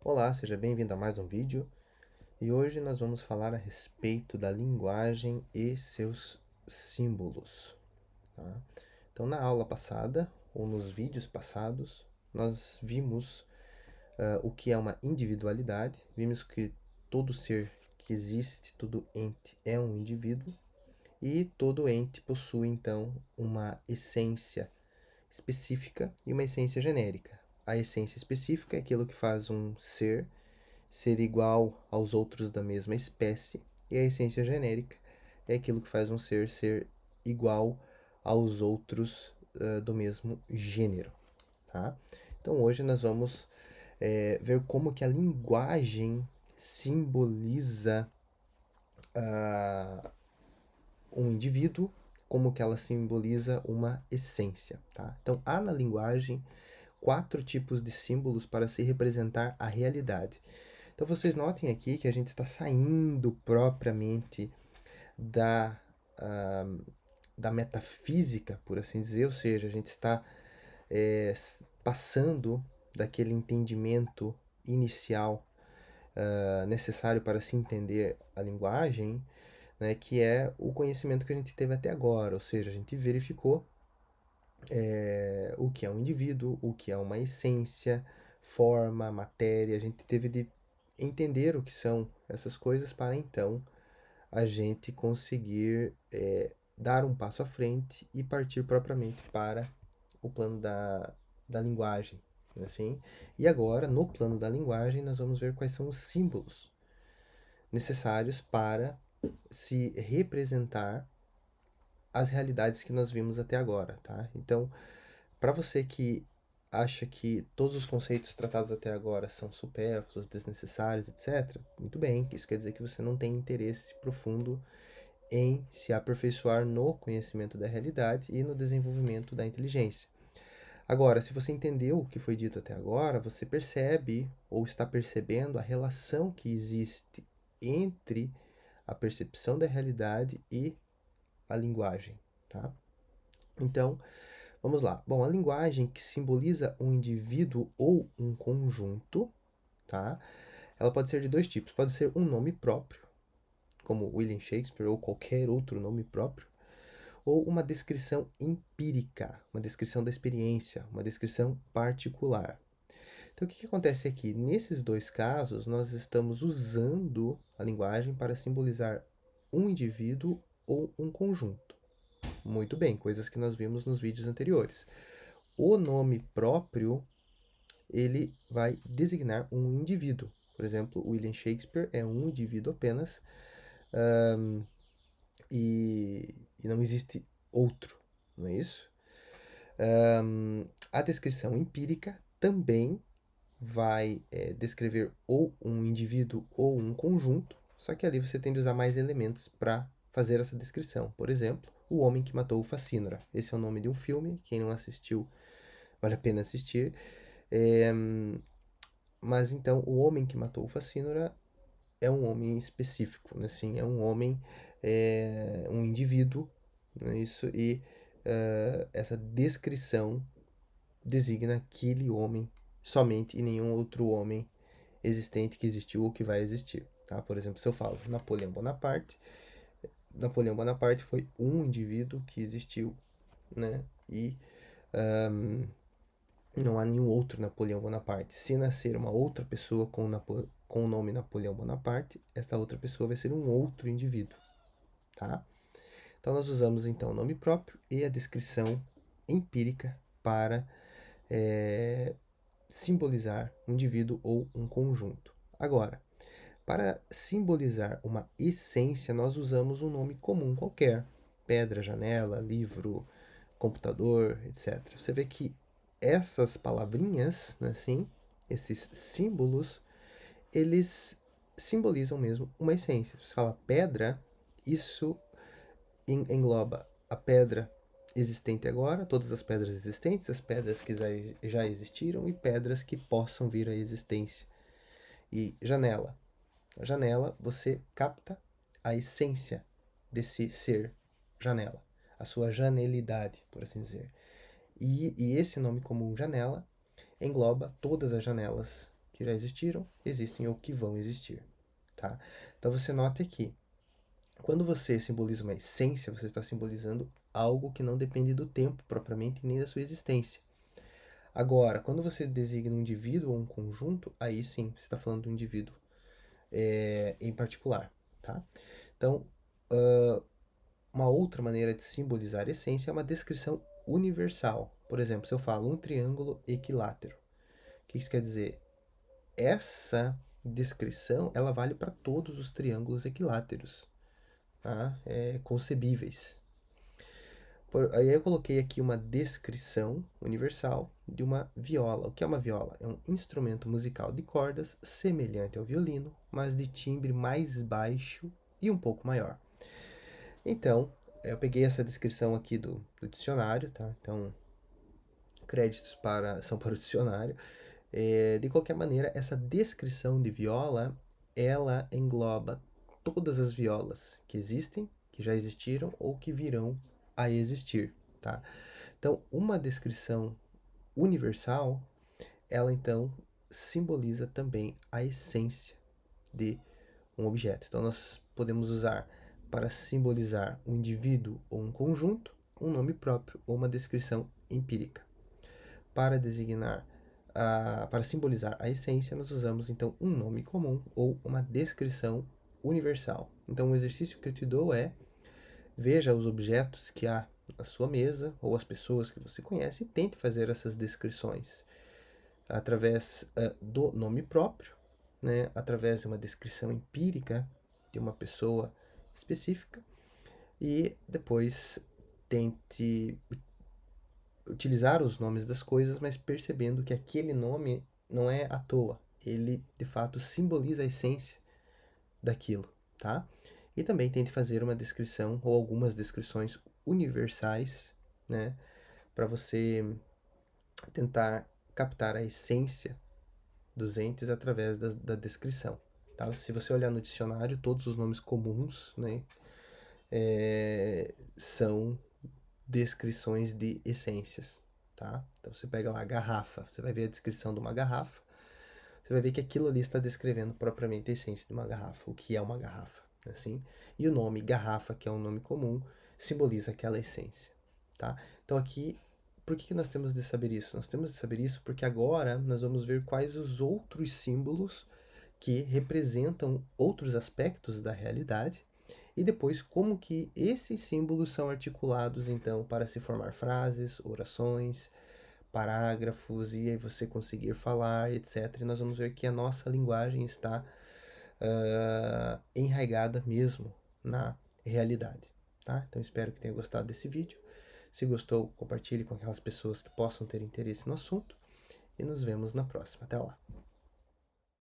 Olá, seja bem-vindo a mais um vídeo e hoje nós vamos falar a respeito da linguagem e seus símbolos. Tá? Então, na aula passada, ou nos vídeos passados, nós vimos o que é uma individualidade, vimos que todo ser que existe, todo ente é um indivíduo e todo ente possui então uma essência específica e uma essência genérica. A essência específica é aquilo que faz um ser igual aos outros da mesma espécie, e a essência genérica é aquilo que faz um ser igual aos outros do mesmo gênero. Tá? Então hoje nós vamos ver como que a linguagem simboliza um indivíduo, como que ela simboliza uma essência. Tá? Então há na linguagem 4 tipos de símbolos para se representar a realidade. Então vocês notem aqui que a gente está saindo propriamente da, da metafísica, por assim dizer, ou seja, a gente está passando daquele entendimento inicial necessário para se entender a linguagem, né, que é o conhecimento que a gente teve até agora, ou seja, a gente verificou o que é um indivíduo, o que é uma essência, forma, matéria. A gente teve de entender o que são essas coisas para então a gente conseguir dar um passo à frente e partir propriamente para o plano da linguagem. Assim. E agora, no plano da linguagem, nós vamos ver quais são os símbolos necessários para se representar as realidades que nós vimos até agora, tá? Então, para você que acha que todos os conceitos tratados até agora são supérfluos, desnecessários, etc., muito bem, isso quer dizer que você não tem interesse profundo em se aperfeiçoar no conhecimento da realidade e no desenvolvimento da inteligência. Agora, se você entendeu o que foi dito até agora, você percebe ou está percebendo a relação que existe entre a percepção da realidade e a linguagem, tá? Então, vamos lá. Bom, a linguagem que simboliza um indivíduo ou um conjunto, tá? Ela pode ser de dois tipos. Pode ser um nome próprio, como William Shakespeare ou qualquer outro nome próprio, ou uma descrição empírica, uma descrição da experiência, uma descrição particular. Então, o que acontece aqui? Nesses dois casos, nós estamos usando a linguagem para simbolizar um indivíduo ou um conjunto. Muito bem, coisas que nós vimos nos vídeos anteriores. O nome próprio, ele vai designar um indivíduo. Por exemplo, William Shakespeare é um indivíduo apenas, e não existe outro, não é isso? A descrição empírica também vai descrever ou um indivíduo ou um conjunto, só que ali você tem de usar mais elementos para fazer essa descrição. Por exemplo, O Homem que Matou o Facínora. Esse é o nome de um filme, quem não assistiu, vale a pena assistir. Mas então, O Homem que Matou o Facínora é um homem específico, né? Assim, é um homem, um indivíduo, né? Isso, e essa descrição designa aquele homem somente e nenhum outro homem existente que existiu ou que vai existir. Tá? Por exemplo, se eu falo Napoleão Bonaparte foi um indivíduo que existiu, né? E não há nenhum outro Napoleão Bonaparte. Se nascer uma outra pessoa com o nome Napoleão Bonaparte, esta outra pessoa vai ser um outro indivíduo, tá? Então nós usamos então o nome próprio e a descrição empírica para simbolizar um indivíduo ou um conjunto. Agora, para simbolizar uma essência, nós usamos um nome comum qualquer: pedra, janela, livro, computador, etc. Você vê que essas palavrinhas, né, assim, esses símbolos, eles simbolizam mesmo uma essência. Se você fala pedra, isso engloba a pedra existente agora, todas as pedras existentes, as pedras que já existiram e pedras que possam vir à existência. E janela. A janela, você capta a essência desse ser janela, a sua janelidade, por assim dizer. E esse nome comum janela engloba todas as janelas que já existiram, existem ou que vão existir, tá? Então você nota que quando você simboliza uma essência, você está simbolizando algo que não depende do tempo propriamente nem da sua existência. Agora, quando você designa um indivíduo ou um conjunto, aí sim você está falando do indivíduo em particular, tá? Então, uma outra maneira de simbolizar essência é uma descrição universal. Por exemplo, se eu falo um triângulo equilátero, o que isso quer dizer? Essa descrição ela vale para todos os triângulos equiláteros, tá? Concebíveis. Aí eu coloquei aqui uma descrição universal de uma viola. O que é uma viola? É um instrumento musical de cordas semelhante ao violino, mas de timbre mais baixo e um pouco maior. Então, eu peguei essa descrição aqui do dicionário, tá? Então, créditos são para o dicionário. De qualquer maneira, essa descrição de viola, ela engloba todas as violas que existem, que já existiram ou que virão a existir, tá? Então, uma descrição universal, ela então simboliza também a essência de um objeto. Então, nós podemos usar para simbolizar um indivíduo ou um conjunto, um nome próprio ou uma descrição empírica. Para designar, para simbolizar a essência, nós usamos então um nome comum ou uma descrição universal. Então, o exercício que eu te dou é: veja os objetos que há na sua mesa ou as pessoas que você conhece e tente fazer essas descrições através do nome próprio, né, através de uma descrição empírica de uma pessoa específica e depois tente utilizar os nomes das coisas, mas percebendo que aquele nome não é à toa, ele de fato simboliza a essência daquilo, tá? E também tente fazer uma descrição ou algumas descrições universais, né, para você tentar captar a essência dos entes através da descrição. Tá? Se você olhar no dicionário, todos os nomes comuns, né, são descrições de essências. Tá? Então você pega lá a garrafa, você vai ver a descrição de uma garrafa, você vai ver que aquilo ali está descrevendo propriamente a essência de uma garrafa, o que é uma garrafa, assim. E o nome garrafa, que é um nome comum, simboliza aquela essência, tá? Então aqui, por que nós temos de saber isso? Nós temos de saber isso porque agora nós vamos ver quais os outros símbolos que representam outros aspectos da realidade e depois como que esses símbolos são articulados então para se formar frases, orações, parágrafos e aí você conseguir falar, etc. E nós vamos ver que a nossa linguagem está enraigada mesmo na realidade, tá? Então espero que tenha gostado desse vídeo. Se gostou, compartilhe com aquelas pessoas que possam ter interesse no assunto e nos vemos na próxima. Até lá!